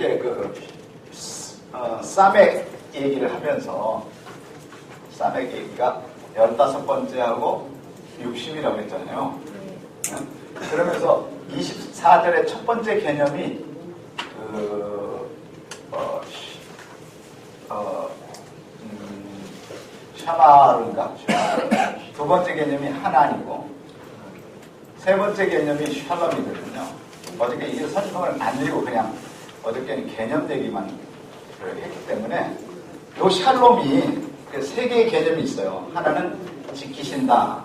이렇게 싸맥 얘기를 하면서 싸맥 얘기가 15번째하고 60이라고 했잖아요. 그러면서 24절의 첫 번째 개념이 샤마르인가? 두 번째 개념이 하나님이고 세 번째 개념이 샬롬이거든요. 어저께 이 설명을 안 드리고 그냥 어저께는 개념 얘기만 했기 때문에 이 샬롬이 세 개의 개념이 있어요. 하나는 지키신다.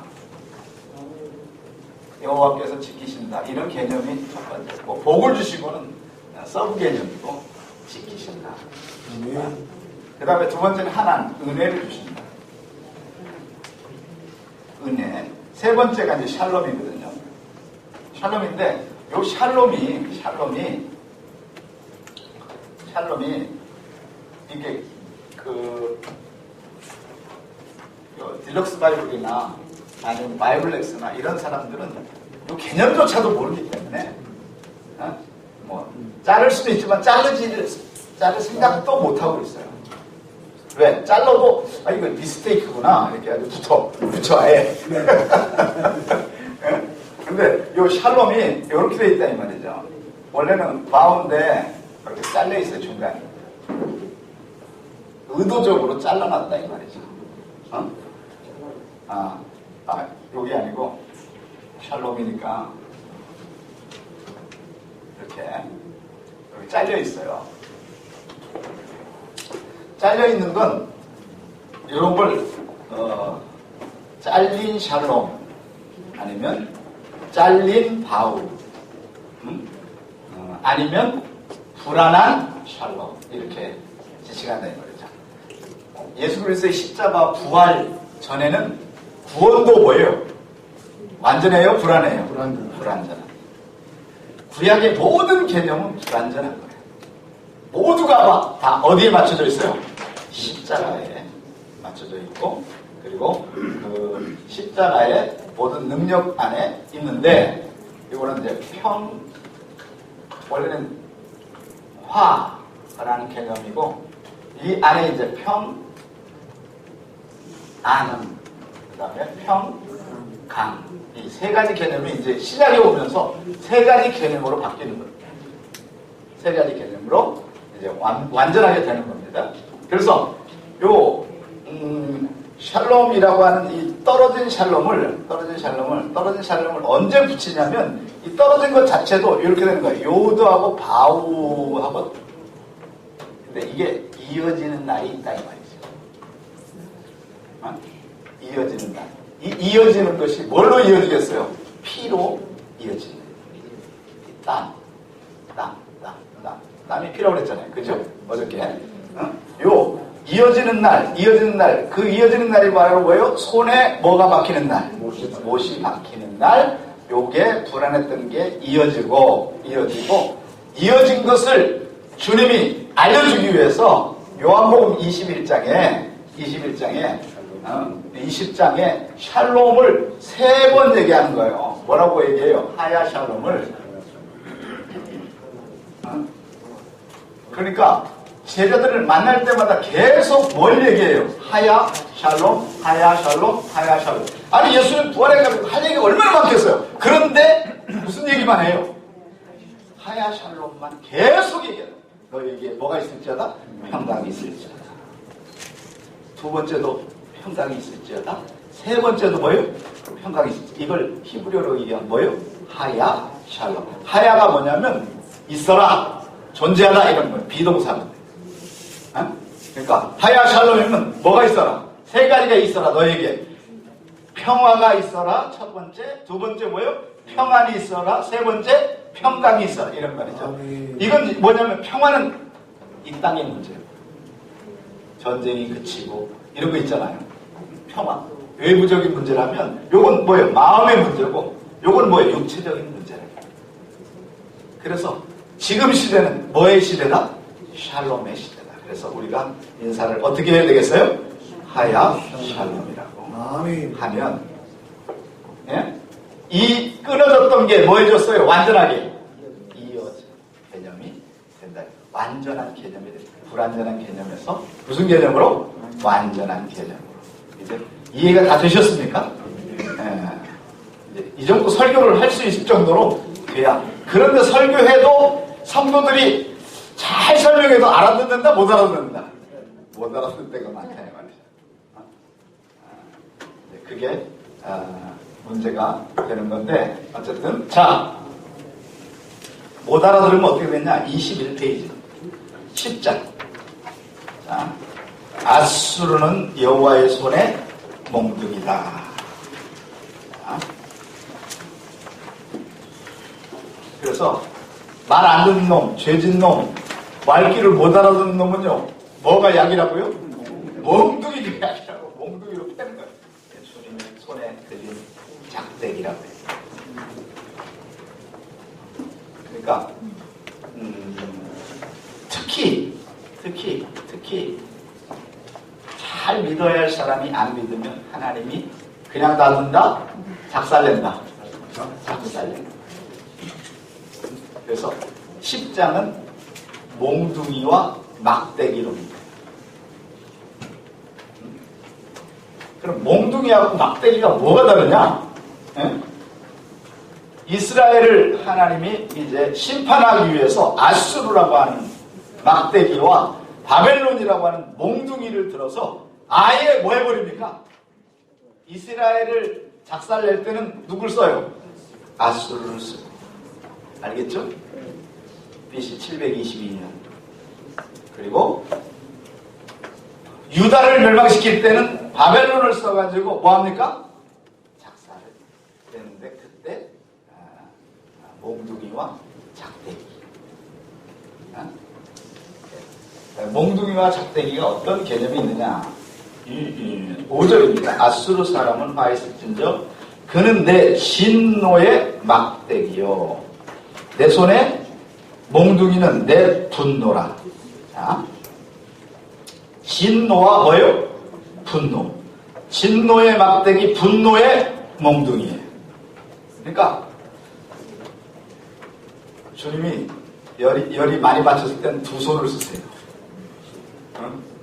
여호와께서 지키신다. 이런 개념이 첫 번째. 복을 주시고는 서브 개념이고 지키신다. 그 다음에 두 번째는 하나님, 은혜를 주신다. 은혜. 세 번째가 이제 샬롬이거든요. 샬롬인데 요 샬롬이 이게 딜럭스 바이블이나 아니면 바이블렉스나 이런 사람들은 이 개념조차도 모르기 때문에 자를 수도 있지만 자를 생각도 못하고 있어요. 왜? 잘라도 이거 미스테이크구나 이렇게 아주 붙여 아예. 근데 이 샬롬이 이렇게 돼 있다 이 말이죠. 원래는 바운데 이렇게 잘려 있어요 중간에. 의도적으로 잘라놨다 이 말이죠. 여기 아니고 샬롬이니까 이렇게 여기 잘려 있어요. 잘려 있는 건 이런 걸 잘린 샬롬 아니면 잘린 바울 아니면 불안한 샬롬 이렇게 지시가 한다 이 말이죠. 예수 그리스도의 십자가 부활 전에는 구원도 뭐예요? 완전해요? 불안해요? 불완전한. 구약의 모든 개념은 불완전한 거예요. 모두가 다 어디에 맞춰져 있어요? 십자가에 맞춰져 있고 그리고 그 십자가의 모든 능력 안에 있는데 이거는 이제 원래는 화라는 개념이고 이 안에 이제 안음 그 다음에 강 이 세 가지 개념이 이제 시작에 오면서 세 가지 개념으로 바뀌는 겁니다. 세 가지 개념으로 이제 완전하게 되는 겁니다. 그래서 요 샬롬이라고 하는 이 떨어진 샬롬을 언제 붙이냐면 이 떨어진 것 자체도 이렇게 되는 거예요. 요드하고 바우하고 근데 이게 이어지는 날이 있다 이 말이죠. 이어지는 날. 이 이어지는 것이 뭘로 이어지겠어요? 피로 이어지는 땀이 피라고 그랬잖아요. 그죠? 어저께. 요 이어지는 날, 그 이어지는 날이 바로 뭐예요? 손에 뭐가 박히는 날? 못이 박히는 날, 요게 불안했던 게 이어지고, 이어진 것을 주님이 알려주기 위해서 요한복음 20장에 샬롬을 3번 얘기하는 거예요. 뭐라고 얘기해요? 하야 샬롬을. 그러니까 제자들을 만날 때마다 계속 뭘 얘기해요? 하야 샬롬. 아니 예수님 부활해가지고 할 얘기가 얼마나 많겠어요. 그런데 무슨 얘기만 해요? 하야 샬롬만 계속 얘기해요. 너에게 뭐가 있을지어다? 평강이 있을지어다. 두 번째도 평강이 있을지어다. 세 번째도 뭐예요? 평강이 있을지어다. 이걸 히브리어로 얘기하면 뭐예요? 하야 샬롬. 하야가 뭐냐면 있어라, 존재하다 이런 거예요. 비동사는. 그러니까 하야 샬롬이면 뭐가 있어라? 세 가지가 있어라. 너에게 평화가 있어라. 첫 번째. 두 번째 뭐예요? 평안이 있어라. 세 번째 평강이 있어라. 이런 말이죠. 이건 뭐냐면 평화는 이 땅의 문제예요. 전쟁이 그치고 이런 거 있잖아요. 평화. 외부적인 문제라면 요건 뭐예요? 마음의 문제고 요건 뭐예요? 육체적인 문제예요. 그래서 지금 시대는 뭐의 시대다? 샬롬의 시대다. 그래서 우리가 인사를 어떻게 해야 되겠어요? 하야 샬롬이라고 하면 이 끊어졌던 게 뭐 해줬어요? 완전하게 이어진 개념이 된다. 완전한 개념이 됩니다. 불완전한 개념에서 무슨 개념으로? 완전한 개념으로. 이제 이해가 다 되셨습니까? 이제 이 정도 설교를 할 수 있을 정도로 돼야. 그런데 설교해도 성도들이 잘 설명해도 알아듣는다, 못 알아듣는다? 못 알아듣는 때가 많다, 이 말이죠. 그게 문제가 되는 건데, 어쨌든 자, 못 알아들으면 어떻게 되냐? 21페이지 10장. 자, 앗수르는 여호와의 손에 몽둥이다. 자, 그래서 말 안 듣는 놈, 죄진 놈, 말귀를 못 알아듣는 놈은요, 뭐가 약이라고요? 몽둥이가 약이라고. 몽둥이로 패는 거예요. 주님의 손에 들린 작대기라고 해요. 그러니까 특히 잘 믿어야 할 사람이 안 믿으면 하나님이 그냥 놔둔다? 작살낸다. 작살낸다. 그래서 10장은 몽둥이와 막대기론입니다. 그럼 몽둥이하고 막대기가 뭐가 다르냐? 예? 이스라엘을 하나님이 이제 심판하기 위해서 아수르라고 하는 막대기와 바벨론이라고 하는 몽둥이를 들어서 아예 뭐 해버립니까? 이스라엘을 작살낼 때는 누굴 써요? 아수르를 써요. 알겠죠? BC 722년. 그리고 유다를 멸망시킬 때는 바벨론을 써가지고 뭐합니까? 작살을 내는데 그때 몽둥이와 작대기. 몽둥이와 작대기가 어떤 개념이 있느냐? 5절입니다. 아수르 사람은 화했을진저 그는 내 진노의 막대기요. 내 손에 몽둥이는 내 분노라. 자, 진노와 뭐요? 분노. 진노의 막대기, 분노의 몽둥이에요. 그러니까 주님이 열이 많이 받쳤을 때는 두 손을 쓰세요.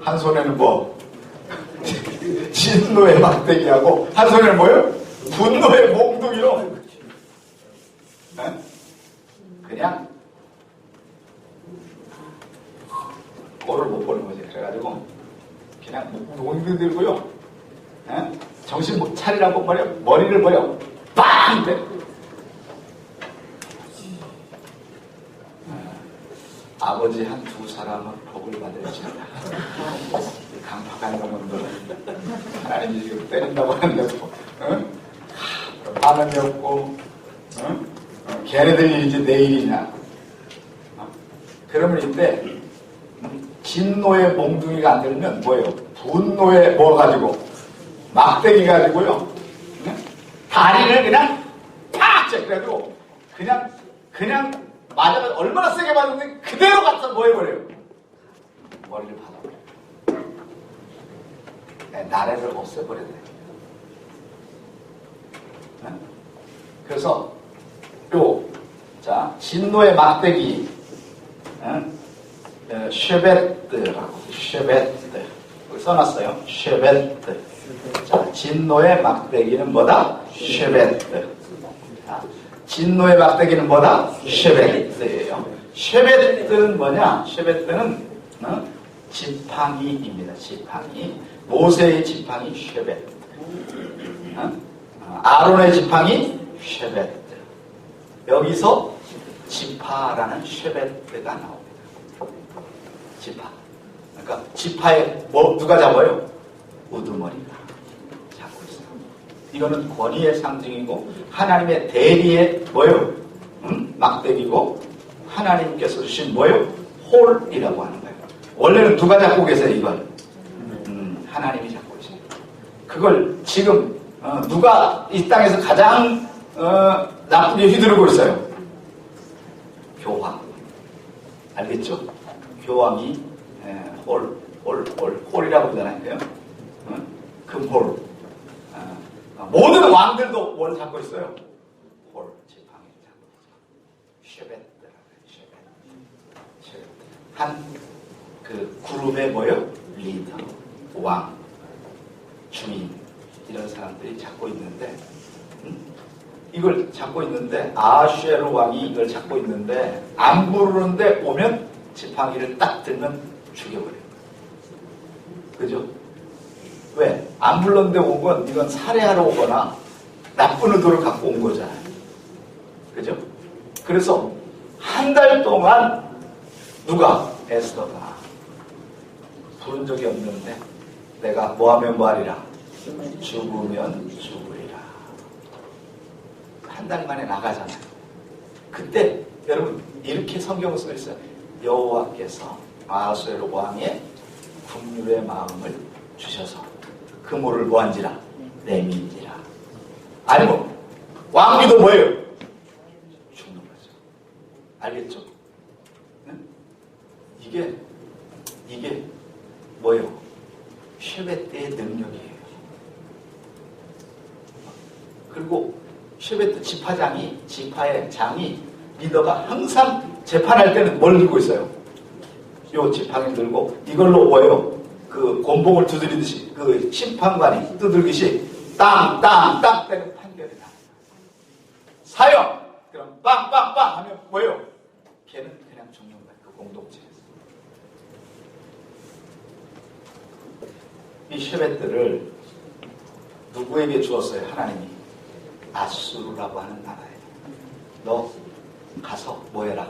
한 손에는 뭐? 진노의 막대기하고 한 손에는 뭐요? 분노의 몽둥이로. 그냥 꼴을 못 보는 거지. 그래가지고 그냥 몽둥이 들고요. 정신 못 차리라고 머리를 버려. 빵! 때려. 아버지 한 두 사람은 복을 받을지어다. 강팍한 놈들은 하나님이 지금 때린다고 하는데도 반응이 없고 걔네들 일이지 내 일이냐. 그러면 이때 진노의 몽둥이가 안 들면 뭐예요? 분노의 뭐 가지고? 막대기 가지고요. 다리를 그냥 팍! 그래가지고 그냥 맞아가 얼마나 세게 맞았는데 그대로 갖다 뭐 해버려요? 머리를 받아버려요. 나래를 없애버려야 돼요. 그래서 자, 진노의 막대기 쉐베트라고 쉐베트 써놨어요. 쉐베트. 자, 진노의 막대기는 뭐다? 쉐베트. 자, 진노의 막대기는 뭐다? 쉐베트예요. 쉐베트는 뭐냐? 쉐베트는 지팡이입니다. 지팡이. 모세의 지팡이 쉐베트. 아론의 지팡이 쉐베트. 여기서 지파라는 쉐베트가 나옵니다. 지파. 그러니까 지파에 뭐 누가 잡아요? 우두머리가 잡고 있어요. 이거는 권위의 상징이고 하나님의 대리의 뭐요? 막대기고 하나님께서 주신 뭐요? 홀이라고 하는 거예요. 원래는 누가 잡고 계세요 이걸? 하나님이 잡고 계십니다. 그걸 지금 누가 이 땅에서 가장 나쁘게 휘두르고 있어요? 교황. 알겠죠? 교황이 홀이라고 그러잖아요. 금홀. 모든 왕들도 뭘 잡고 있어요? 홀, 지팡이 잡고 있어요. 쉐베트. 한 그 그룹의 뭐요? 리더, 왕, 주인 이런 사람들이 잡고 있는데 이걸 잡고 있는데 아슈에로 왕이 이걸 잡고 있는데 안 부르는데 오면 지팡이를 딱 들면 죽여버려요. 그죠? 왜? 안 불렀는데 온 건 이건 살해하러 오거나 나쁜 의도를 갖고 온 거잖아요. 그죠? 그래서 한 달 동안 누가? 에스더가 부른 적이 없는데 내가 뭐하면 뭐하리라? 죽으면 죽으리라. 한 달 만에 나가잖아요. 그때 여러분 이렇게 성경을 써 있어요. 여호와께서 아하수에로 왕의 국률의 마음을 주셔서 그 물을 뭐한지라? 내민지라. 아니면 왕비도 뭐예요? 죽는 거죠. 알겠죠? 응? 이게 뭐예요? 쉐베트의 능력이에요. 그리고 쉐베트 지파의 장이 리더가 항상 재판할 때는 뭘 들고 있어요? 요 지팡이 들고 이걸로 뭐예요? 그 곤봉을 두드리듯이 그 심판관이 두들기시 땅땅땅 때는 판결이 나. 사형! 그럼 빵빵빵 하면 뭐예요? 걔는 그냥 죽는 거예요. 그 공동체에서. 이 쉐베트를 누구에게 주었어요? 하나님이. 아수르라고 하는 나라에. 너 가서 뭐해라?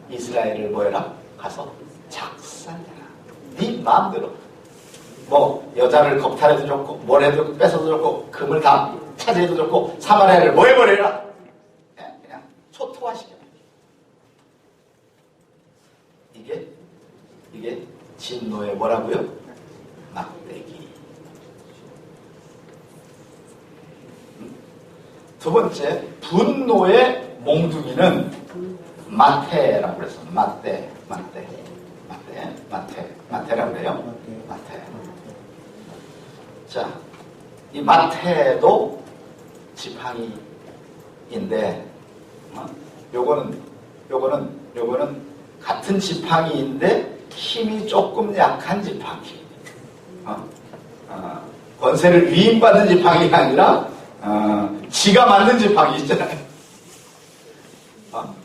이스라엘을 뭐해라? 가서 작살내라. 네 마음대로. 뭐 여자를 겁탈해도 좋고 뭘 해도 뺏어도 좋고 금을 다 차지해도 좋고 사마리아를 뭐 해버려라. 그냥 초토화시켜. 이게 진노의 뭐라고요? 막대기. 두 번째 분노의 몽둥이는 마태라고 그래서 마태라고 그래요. 마태. 자, 이 마태도 지팡이인데, 요거는 같은 지팡이인데 힘이 조금 약한 지팡이. 권세를 위임받은 지팡이가 아니라 지가 만든 지팡이 있잖아요.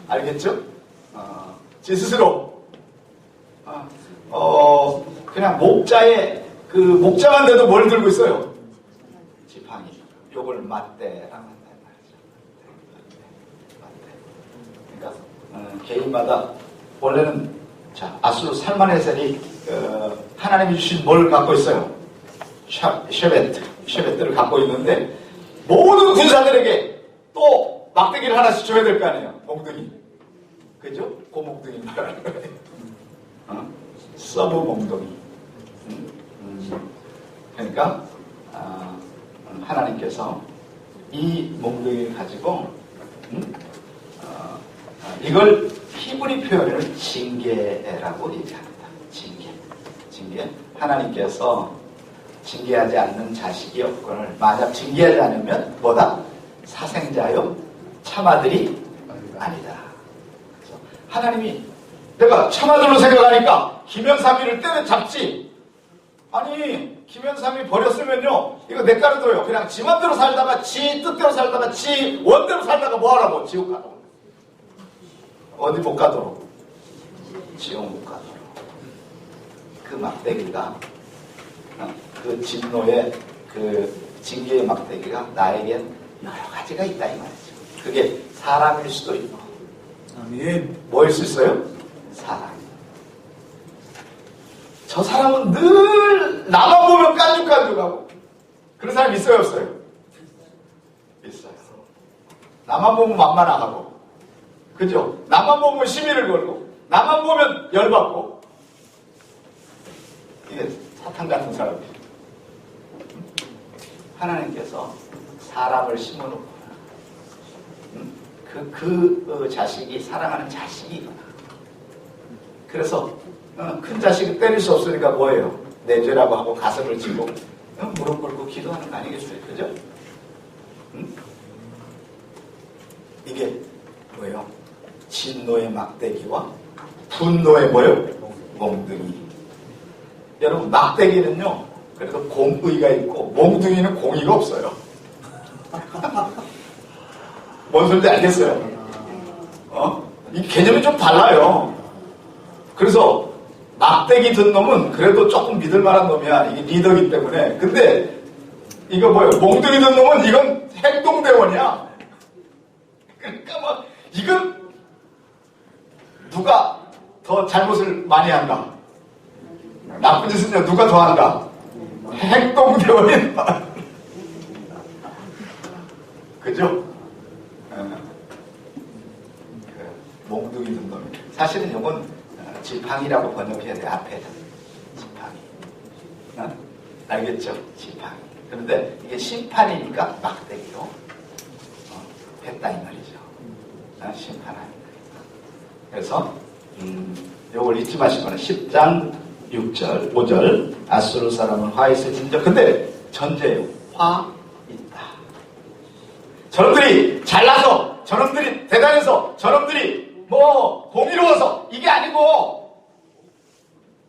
알겠죠? 지 스스로 그냥 목자만 돼도 뭘 들고 있어요? 지팡이. 요걸 맞대라고 한단 말이죠. 그러니까 개인마다 원래는 아수르 살만에셀이 하나님이 주신 뭘 갖고 있어요? 쉐베트를 갖고 있는데 모든 군사들에게 또 막대기를 하나씩 줘야 될 거 아니에요. 몽둥이. 그죠? 그 몽둥이 말하는 거예요. 서브 몽둥이. 그러니까 하나님께서 이 몽둥이를 가지고 이걸 히브리 표현을 징계라고 얘기합니다. 징계. 하나님께서 징계하지 않는 자식이 없거늘 만약 징계하지 않으면 뭐다? 사생자요 참아들이 아니다. 그래서 하나님이 내가 참아들로 생각하니까 김현삼이를 때려잡지. 아니 김현삼이 버렸으면요 이거 내 까르도요. 그냥 지 맘대로 살다가 지 뜻대로 살다가 지 원대로 살다가 뭐하라고? 지옥 가도록. 어디 못 가도록? 지옥 못 가도록. 그 막대기가 그 진노의 그 징계의 막대기가 나에겐 여러 가지가 있다 이 말이죠. 그게 사람일 수도 있고. 아멘. 뭐일 수 있어요? 사람. 저 사람은 늘 나만 보면 깐죽깐죽하고. 그런 사람 있어요 없어요? 있어요. 나만 보면 만만하고. 그죠? 나만 보면 시비를 걸고. 나만 보면 열받고. 이게 사탄 같은 사람이에요. 하나님께서 사람을 심어놓거나 그 자식이 사랑하는 자식이거나 그래서 큰 자식을 때릴 수 없으니까 뭐예요? 내 죄라고 하고 가슴을 쥐고 무릎 꿇고 기도하는 거 아니겠어요? 그죠? 이게 뭐예요? 진노의 막대기와 분노의 뭐예요? 몽둥이. 여러분, 막대기는요, 그래도 공의가 있고, 몽둥이는 공의가 없어요. 뭔 소리인지 알겠어요? 이 개념이 좀 달라요. 그래서, 막대기 든 놈은 그래도 조금 믿을 만한 놈이야. 이게 리더기 때문에. 근데, 이거 뭐예요? 몽둥이 든 놈은 이건 행동대원이야. 그러니까 뭐, 이건 누가 더 잘못을 많이 한다? 나쁜 짓은요, 누가 더 한다? 행동대원이 그죠? 몽둥이 든 놈이. 사실은 이건 지팡이라고 번역해야 돼, 앞에는. 지팡이. 알겠죠? 지팡이. 그런데 이게 심판이니까 막대기로 했다, 이 말이죠. 심판하니까. 그래서, 요걸 잊지 마시고는 10장 6절, 5절, 아수르 사람은 화 있을 진저. 근데 전제요. 화 있다. 저놈들이 잘나서, 저놈들이 대단해서, 저놈들이 뭐 공의로워서 이게 아니고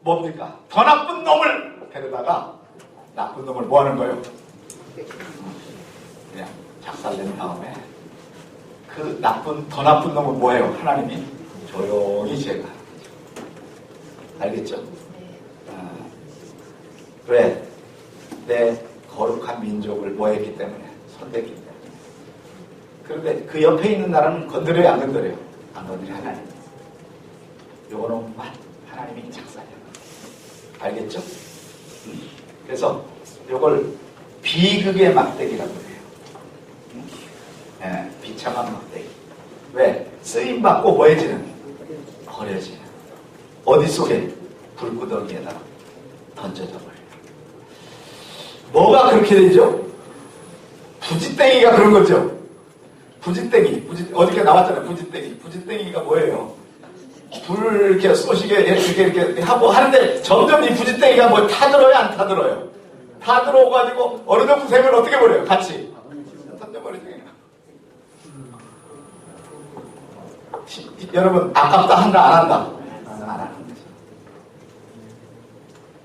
뭡니까? 더 나쁜 놈을 데려다가 나쁜 놈을 뭐 하는 거예요? 그냥 작살낸 다음에 그 더 나쁜 놈은 뭐예요? 하나님이 조용히 제가. 알겠죠? 왜? 내 거룩한 민족을 뭐 했기 때문에? 손댔기 때문에. 그런데 그 옆에 있는 나라는 건드려요, 안 건드려요? 안 건드려, 하나님. 요거는 하나님이 작살이야. 알겠죠? 그래서 요걸 비극의 막대기라고 해요. 비참한 막대기. 왜? 쓰임받고 뭐해지는? 버려지는. 어디 속에? 불구덩이에다가 던져져 버려요. 뭐가 그렇게 되죠? 부지땡이가 그런 거죠. 부지땡이. 어저께 나왔잖아요. 부지땡이가 뭐예요? 불 이렇게 쏘시게 이렇게 하고 하는데 점점 이 부지땡이가 뭐 타들어요, 안 타들어요? 타들어가지고 어느 정도 되면 어떻게 버려요? 같이 던져버리죠. 여러분, 아깝다 한다, 안 한다? 안 하는 거죠.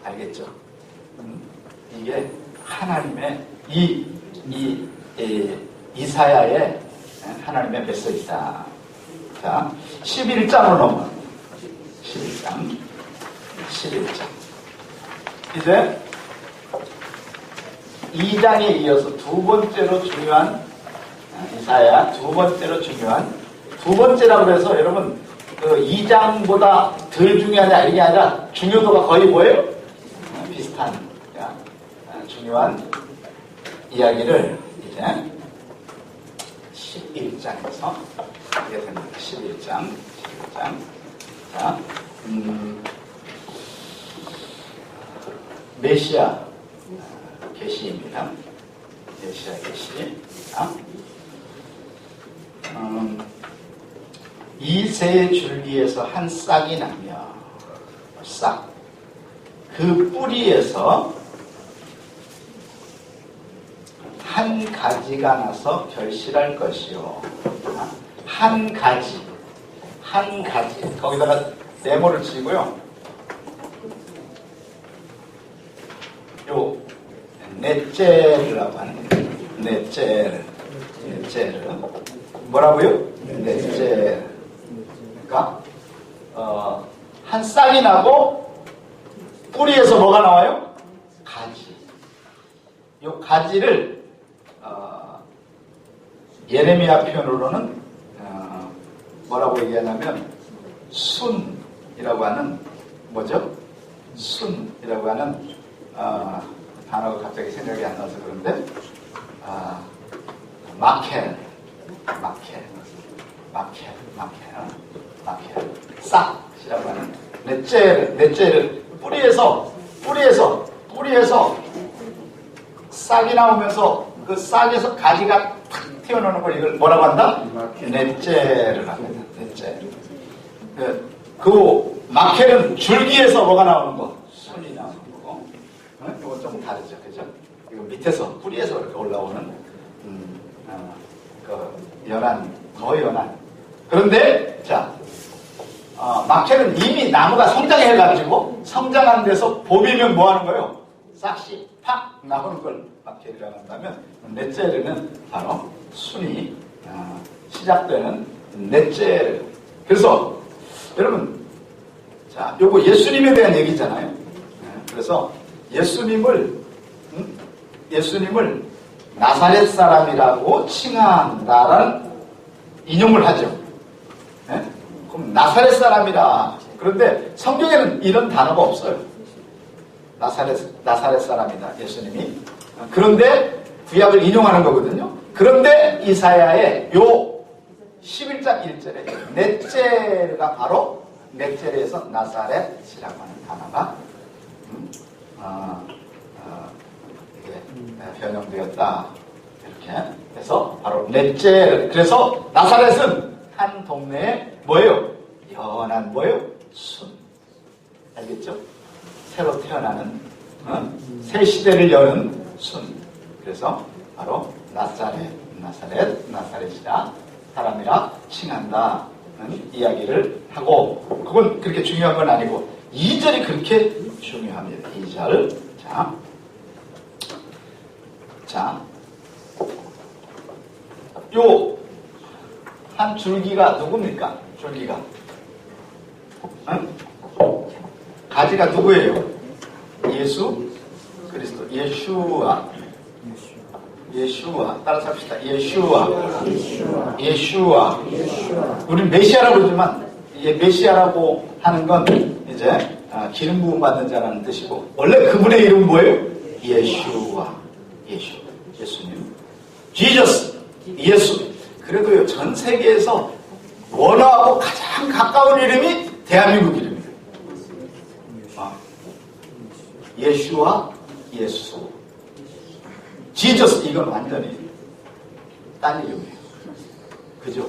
알겠죠? 이게 하나님의 이사야의 하나님의 메시지다. 자, 11장으로 넘어가. 11장. 이제 2장에 이어서 두 번째로 중요한 이사야 두 번째로 중요한 두 번째라고 해서 여러분 그 2장보다 덜 중요하냐 이게 아니라 중요도가 거의 뭐예요? 비슷한 중요한 이야기를 이제 11장에서 하게 됩니다. 11장. 자, 메시아 계시입니다. 메시아 계시. 이 세 줄기에서 한 싹이 나며 그 뿌리에서 한 가지가 나서 결실할 것이요. 한 가지. 거기다가 네모를 치고요. 요 넷제르라고 하는 거예요. 넷제르. 뭐라고요? 넷제르. 그러니까 한 싹이 나고 뿌리에서 뭐가 나와요? 가지. 요 가지를 예레미야 표현으로는 뭐라고 얘기하냐면 순이라고 하는 뭐죠? 순이라고 하는 단어가 갑자기 생각이 안 나서 그런데 마켈 싹이라고 하는 넷째를 뿌리에서 싹이 나오면서 그 싹에서 가지가 탁 튀어나오는 걸 이걸 뭐라고 한다? 넷째를 합니다. 넷째. 그 마켈은 줄기에서 뭐가 나오는 거? 순이 나오는 거고. 이건 좀 다르죠, 그죠? 이거 밑에서 뿌리에서 이렇게 올라오는 더 연한. 그런데 자 마케는 이미 나무가 성장해가지고 성장한 데서 봄이면 뭐 하는 거예요? 싹시 팍 나오는 걸 마케라고 한다면, 넷째는 바로 순이 시작되는 넷째. 그래서 여러분, 자, 요거 예수님에 대한 얘기잖아요. 그래서 예수님을 나사렛 사람이라고 칭한다라는 인용을 하죠. 그럼 나사렛 사람이라. 그런데 성경에는 이런 단어가 없어요. 나사렛 사람이다, 예수님이. 그런데 구약을 인용하는 거거든요. 그런데 이사야의 요 11장 1절에 넷째가 바로 넷째에서 나사렛이라고 하는 단어가 이게 변형되었다. 이렇게 해서 바로 넷째. 그래서 나사렛은 한 동네에 뭐예요? 연한 뭐예요? 순. 알겠죠? 새로 태어나는 새 시대를 여는 순. 그래서 바로 나사렛이라 사람이라 칭한다는 이야기를 하고, 그건 그렇게 중요한 건 아니고 2절이 그렇게 중요합니다. 2절. 자, 요 한 줄기가 누굽니까? 줄기가. 가지가 누구예요? 예수 그리스도. 예슈아. 따라서 합시다. 예슈아. 우리는 메시아라고 그러지만, 메시아라고 하는 건 이제 기름 부음 받는 자라는 뜻이고, 원래 그분의 이름은 뭐예요? 예수님. 지저스. 예수. 그래도요, 전 세계에서 원어하고 가장 가까운 이름이 대한민국 이름이에요. 예슈와 예수. 지저스, 이건 완전히 딴 이름이에요. 그죠?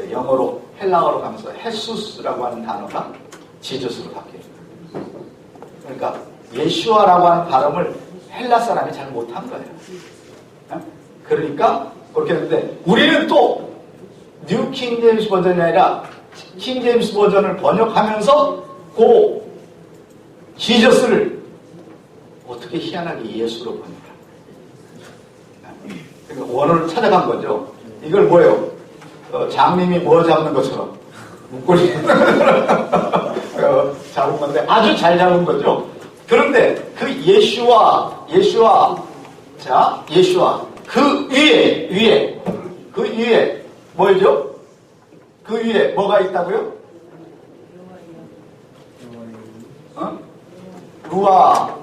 영어로, 헬라어로 가면서 헤수스라고 하는 단어가 지저스로 바뀌어요. 그러니까 예슈아라고 하는 발음을 헬라 사람이 잘 못한 거예요. 그러니까 그렇게 했는데, 우리는 또 뉴 킹 제임스 버전이 아니라 킹 제임스 버전을 번역하면서 그 지저스를 어떻게 희한하게 예수로 번역합니다. 그러니까 원어를 찾아간 거죠. 이걸 뭐예요? 장님이 뭐 잡는 것처럼 문고리 잡은 건데 아주 잘 잡은 거죠. 그런데 그 예슈아 그 위에 뭐죠? 그 위에 뭐가 있다고요? 루아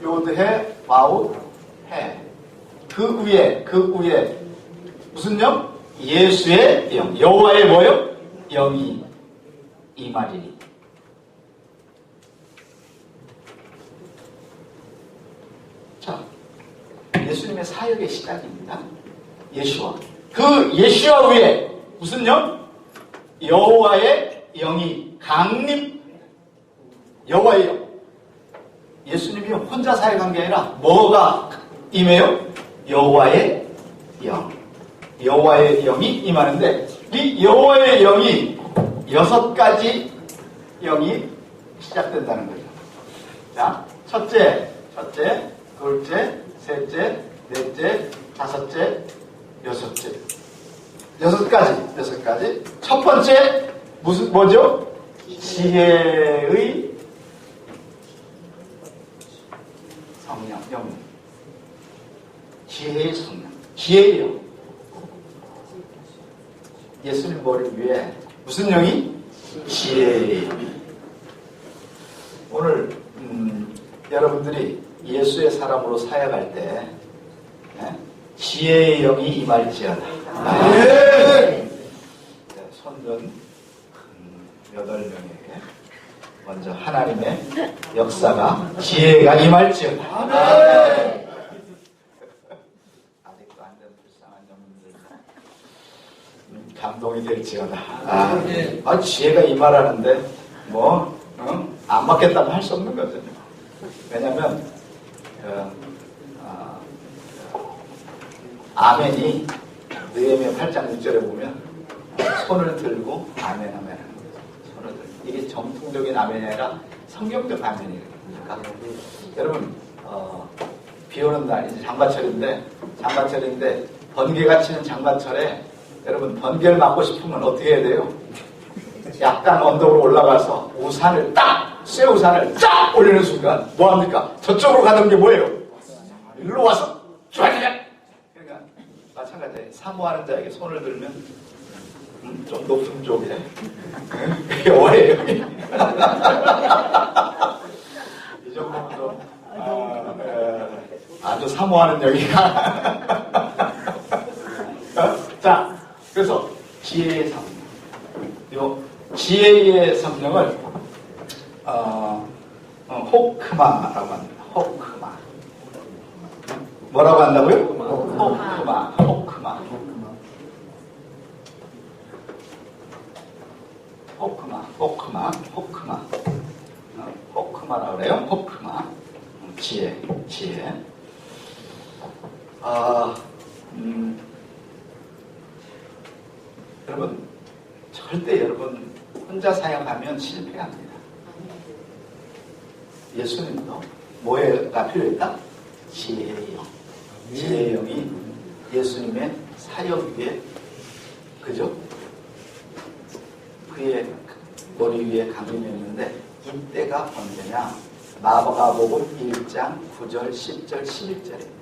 요드해 와우 해. 그 위에 무슨 영? 예수의 영. 여호와의 뭐요? 영이 임하리니. 자, 예수님의 사역의 시작입니다. 예수와. 그 예수와 위에 무슨 영? 여호와의 영이 강림. 여호와의 영. 예수님이 혼자 사역한 게 아니라 뭐가 임해요? 여호와의 영. 여호와의 영이 임하는데, 이 여호와의 영이 6가지 영이 시작된다는 거죠. 자, 첫째, 둘째, 셋째, 넷째, 다섯째, 여섯째. 6가지. 첫 번째, 뭐죠? 지혜의 성령, 영. 지혜의 성령. 지혜의 영. 예수님 머리 위에 무슨 영이? 지혜의 영. 오늘 여러분들이 예수의 사람으로 사역할 때 지혜의 영이 임할지어다. 손든 8명에게 먼저 하나님의 역사가 지혜가 임할지어다. 아직도 안 된 불쌍한 영혼들 감동이 될지어다. 지혜가 임하라는데 안 맞겠다면 할 수 없는 거죠. 왜냐하면 아멘이 느헤미야 8장 6절에 보면 손을 들고 아멘 아멘 하는 거죠. 손을 들고. 이게 정통적인 아멘이 아니라 성경적 아멘이니까. 여러분 비 오는 날 이제 장마철인데 번개가 치는 장마철에 여러분 번개를 맞고 싶으면 어떻게 해야 돼요? 약간 언덕으로 올라가서 우산을 쇠 우산을 쫙 올리는 순간 뭐합니까? 저쪽으로 가던 게 뭐예요? 일로 와서 쫙! 그러니까 마찬가지예요. 사모하는 자에게 손을 들면 좀 높은 쪽에 그게 오해예요. 이 정도면 좀 아주 사모하는 여기가 자, 그래서 지혜의 성령. 요 지혜의 성령을 호크마라고 합니다. 호크마. 뭐라고 한다고요? 호크마. 호크마라고 그래요. 호크마. 지혜. 여러분, 절대 여러분 혼자 사역하면 실패합니다. 예수님도 뭐가 필요했다? 지혜의 영. 지혜의 영이 예수님의 사역 위에, 그죠? 그의 머리 위에 강림했는데 이때가 언제냐? 마가복음 1장 9절, 10절, 11절입니다.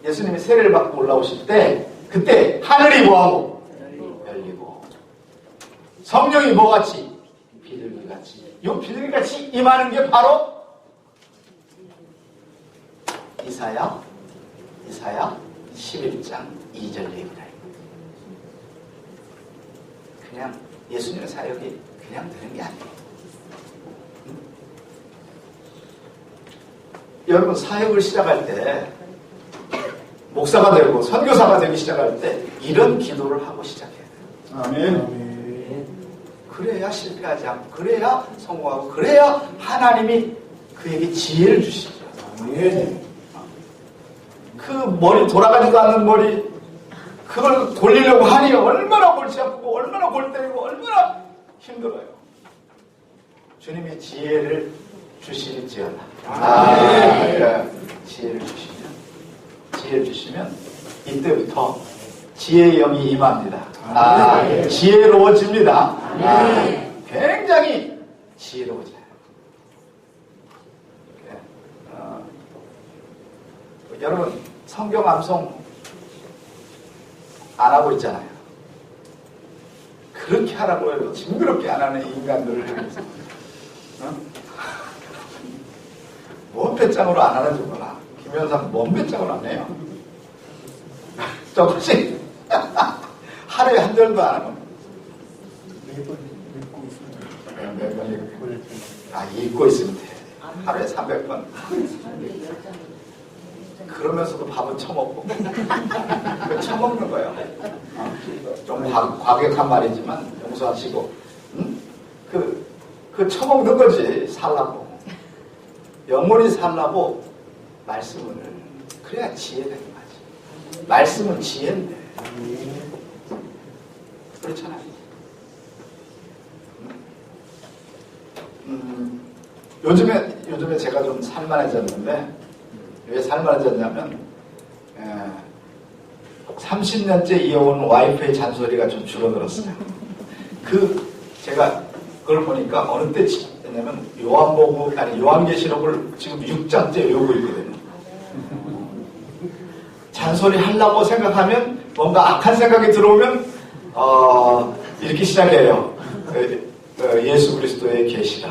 예수님이 세례를 받고 올라오실 때 그때 하늘이 뭐하고? 열리고 성령이 뭐같이? 비둘기같이. 이 비둘기같이 임하는 게 바로 이사야 11장 2절 얘기다. 그냥 예수님의 사역이 그냥 되는 게 아니에요. 여러분 사역을 시작할 때 목사가 되고 선교사가 되기 시작할 때 이런 기도를 하고 시작해야 돼요. 아멘. 그래야 실패하지 않고 그래야 성공하고 그래야 하나님이 그에게 지혜를 주시죠. 아멘. 그 머리 돌아가지도 않는 머리 그걸 돌리려고 하니 얼마나 골치 아프고 얼마나 골 때리고 얼마나 힘들어요. 주님이 지혜를 주시지어다. 지혜를 주시면 이때부터 지혜의 영이 임합니다. 지혜로워집니다. 굉장히 지혜로워져요. 여러분 성경 암송 안 하고 있잖아요. 그렇게 하라고 해도 징그럽게 안 하는 인간들을 위해서 뭔 배짱으로 안 하는지 몰라. 김현상 뭔 배짱으로 안 해요. 조금씩 하루에 한 절도 안 하고 매번 읽고 있으면 돼. 하루에 300번. 그러면서도 밥은 처먹고 처먹는 거예요. 좀 과격한 말이지만 용서하시고 그 처먹는 거지. 살라고 영혼이 살라고 말씀을 그래야 지혜 되는 거지. 말씀은 지혜인데 그렇잖아요. 요즘에 제가 좀 살만해졌는데 왜 살만해졌냐면 30년째 이어온 와이프의 잔소리가 좀 줄어들었어요. 제가 그걸 보니까 어느 때 했냐면 요한계시록을 지금 6장째 외우고 있거든요. 잔소리 하려고 생각하면 뭔가 악한 생각이 들어오면 이렇게 시작해요. 예수 그리스도의 계시다.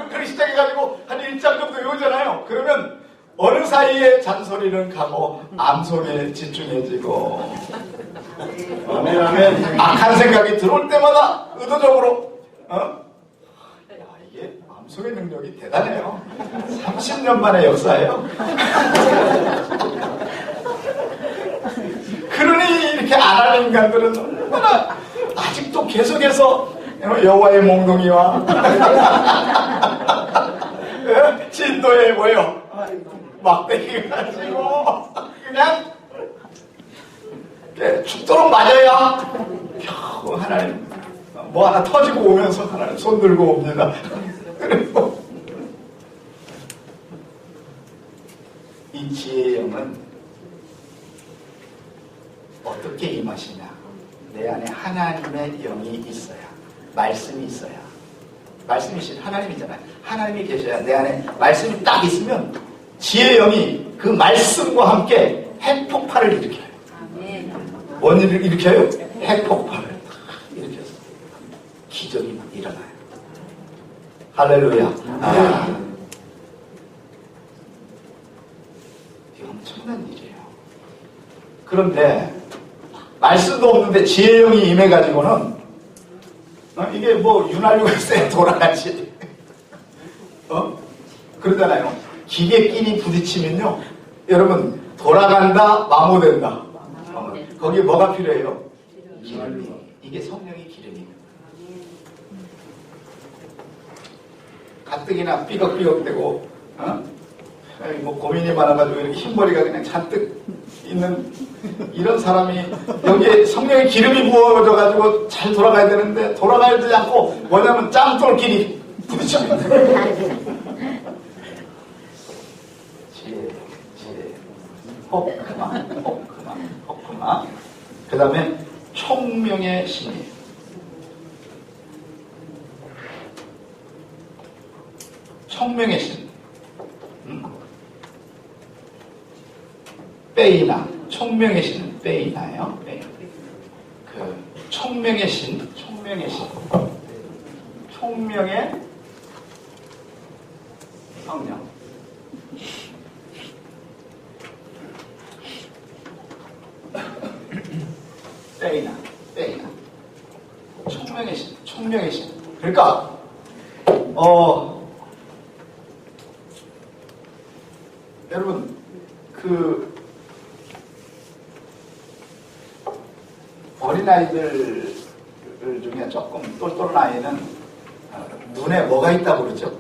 그렇게 시작해가지고 한 1장 정도 외우잖아요. 그러면 어느 사이에 잔소리는 가고 암송에 집중해지고 아멘. 악한 생각이 들어올 때마다 의도적으로 이게 암송의 능력이 대단해요. 30년 만의 역사예요. 그러니 이렇게 안 하는 인간들은 얼마나 아직도 계속해서 여호와의 몽둥이와 진도에 막대기 가지고 그냥 죽도록 맞아야 겨우 하나님 뭐 하나 터지고 오면서 하나님 손 들고 옵니다. 그리고 이 지혜의 영은 어떻게 임하시냐? 내 안에 하나님의 영이 있어야, 말씀이 있어야, 말씀이신 하나님이잖아요. 하나님이 계셔야 내 안에 말씀이 딱 있으면 지혜의 영이 그 말씀과 함께 핵폭발을 일으켜요. 뭔 일을 일으켜요? 핵폭발을 일으켜서 기적이 막 일어나요. 할렐루야. 이게 엄청난 일이에요. 그런데 말씀도 없는데 지혜의 영이 임해가지고는 이게 뭐 윤활유가 쎄 돌아가지. 그러잖아요. 기계끼리 부딪히면요, 여러분 돌아간다, 마모된다. 거기에 뭐가 필요해요? 기름이. 이게 성령의 기름입니다. 가뜩이나 삐걱삐걱대고 뭐 고민이 많아가지고 이렇게 흰머리가 그냥 잔뜩 있는 이런 사람이 여기에 성령의 기름이 부어져가지고 잘 돌아가야 되는데 돌아가지 않고 뭐냐면 짱돌끼리 부딪힙니다. 지혜. 혹그마. 그 다음에 총명의 신이에요. 총명의 신. 빼이나. 총명의 신은 빼이나예요. 그 총명의 신. 총명의 성령. 빼이나. 총명의 신. 그러니까, 여러분, 어린아이들 중에 조금 똘똘한 아이는 눈에 뭐가 있다고 그러죠?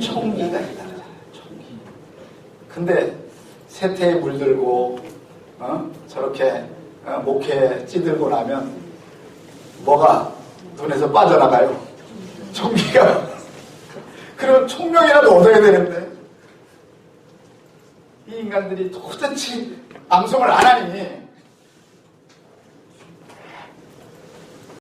총기가 있다 그러잖아요. 총기. 근데 세태에 물들고 저렇게 목에 찌들고 나면 뭐가 눈에서 빠져나가요? 총기가. 그럼 총명이라도 얻어야 되는데 이 인간들이 도대체 암송을 안 하니